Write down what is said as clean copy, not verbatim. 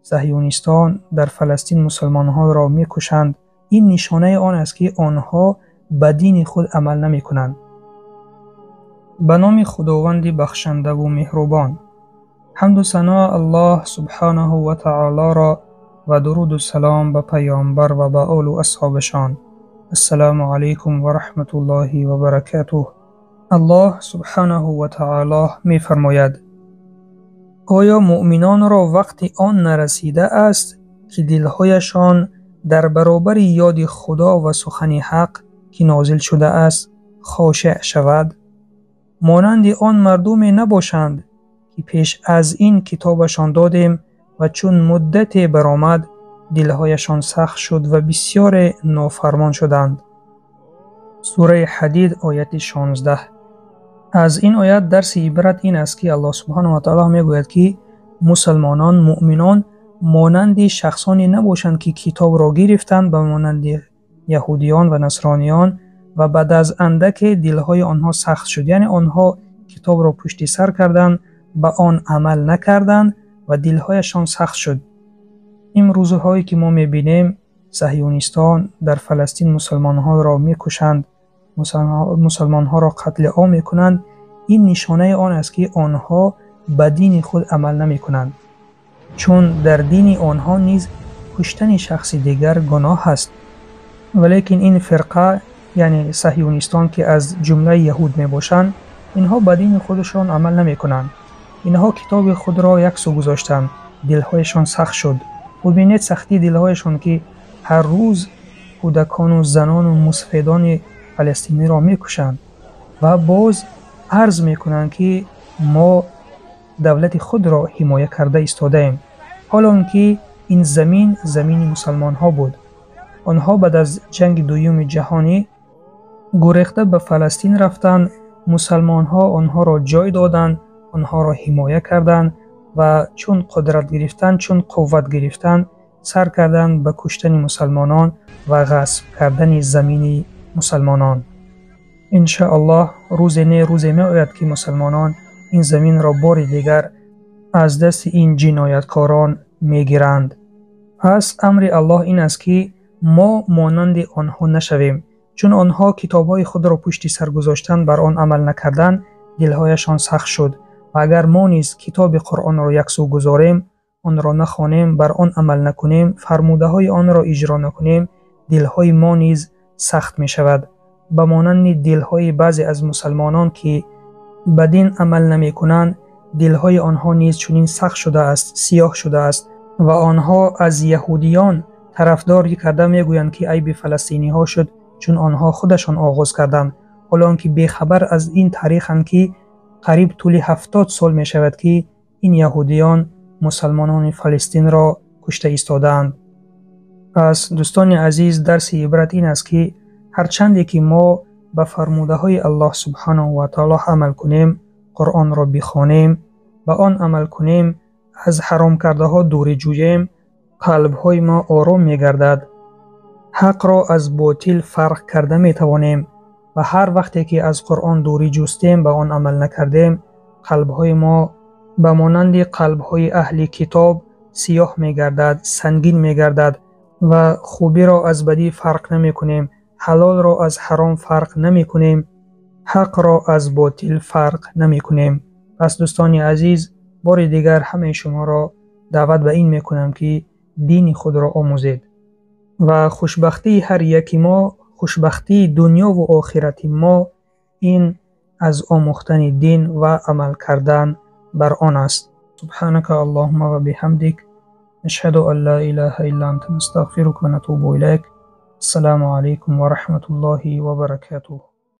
صهیونیستان در فلسطین مسلمان‌ها را می‌کشند، این نشانه آن است که آنها به دین خود عمل نمی‌کنند. به نام خداوند بخشنده و مهربان. حمد و ثنا الله سبحانه و تعالی را و درود و سلام به پیامبر و به آل و اصحابشان. السلام علیکم و رحمت الله و برکاته. الله سبحانه و تعالی می فرماید: آیا مؤمنان را وقتی آن نرسیده است که دلهایشان در برابر یاد خدا و سخن حق که نازل شده است خاشع شود؟ مانند آن مردمی نباشند که پیش از این کتابشان دادیم و چون مدت برآمد دلهایشان سخت شد و بسیار نافرمان شدند. سوره حدید آیت 16. از این آیت درس عبرت این است که الله سبحانه و تعالی میگوید که مسلمانان، مؤمنان مانند شخصانی نباشند که کتاب را گرفتند به مانند یهودیان و نصرانیان و بعد از اندک دلهای آنها سخت شد. یعنی آنها کتاب را پشت سر کردند، به آن عمل نکردند و دلهایشان سخت شد. این روزهایی که ما میبینیم صهیونیستان در فلسطین مسلمانها را میکشند، مسلمانها را قتل عام میکنند، این نشانه آن است که آنها به دین خود عمل نمیکنند، چون در دین آنها نیز کشتن شخص دیگر گناه است. ولیکن این فرقه یعنی صهیونیستان که از جمله یهود میباشند، اینها به دین خودشان عمل نمیکنند. اینها کتاب خود را یک سو گذاشتند، دلهایشان سخت شد. ببینید سختی دلهایشان که هر روز کودکان و زنان و مسفیدان فلسطینی را میکشند و باز عرض میکنند که ما دولت خود را حمایت کرده ایستاده ایم، حالا که این زمین مسلمان ها بود. آنها بعد از جنگ دوم جهانی گریخته به فلسطین رفتند، مسلمان ها آنها را جای دادند، آنها را حمایت کردند و چون قدرت گرفتند، چون قوت گرفتند، سر کردند به کشتن مسلمانان و غصب کردن زمین مسلمانان. انشاءالله روز می آید که مسلمانان این زمین را بار دیگر از دست این جنایتکاران میگیرند. پس امر الله این است که ما مانند آنها نشویم، چون آنها کتابهای خود را پشت سر گذاشتند، بر آن عمل نکردند، دلهایشان سخت شد. و اگر ما نیز کتاب قرآن را یک سو گذاریم، آن را نخوانیم، بر آن عمل نکنیم، فرموده های آن را اجرا نکنیم، دلهای ما نیز سخت می شود. به مانند دلهای بعضی از مسلمانان که به دین عمل نمی کنند، دلهای آنها نیز چنین سخت شده است، سیاه شده است و آنها از یهودیان طرفداری کرده میگویند که عیب فلسطینی ها شد، چون آنها خودشان آغاز کردند، حالا که بیخبر از این تاریخند که قریب طول 70 سال می شود که این یهودیان مسلمانان فلسطین را کشته ایستادند. پس دوستان عزیز، درس عبرت این است که هرچندی که ما به فرموده های الله سبحانه و تعالی عمل کنیم، قرآن را بخوانیم، به آن عمل کنیم، از حرام کرده ها دوری جوییم، قلب های ما آرام می گردد. حق را از باطل فرق کرده می توانیم و هر وقتی که از قرآن دوری جستیم، به آن عمل نکردیم، قلب های ما به مانند قلب های اهل کتاب سیاه می گردد، سنگین می گردد و خوبی را از بدی فرق نمی کنیم، حلال را از حرام فرق نمی کنیم، حق را از باطل فرق نمی کنیم. پس دوستان عزیز، بار دیگر همه شما را دعوت به این می کنم که دین خود را آموزید و خوشبختی هر یکی ما، خوشبختی دنیا و آخرت ما، این از آموختن دین و عمل کردن بر آن است. سبحانك اللهم و بحمدک، نشهد ان لا اله الا انت، نستغفرک و نتوب الیک. السلام علیکم و رحمت الله و برکاته.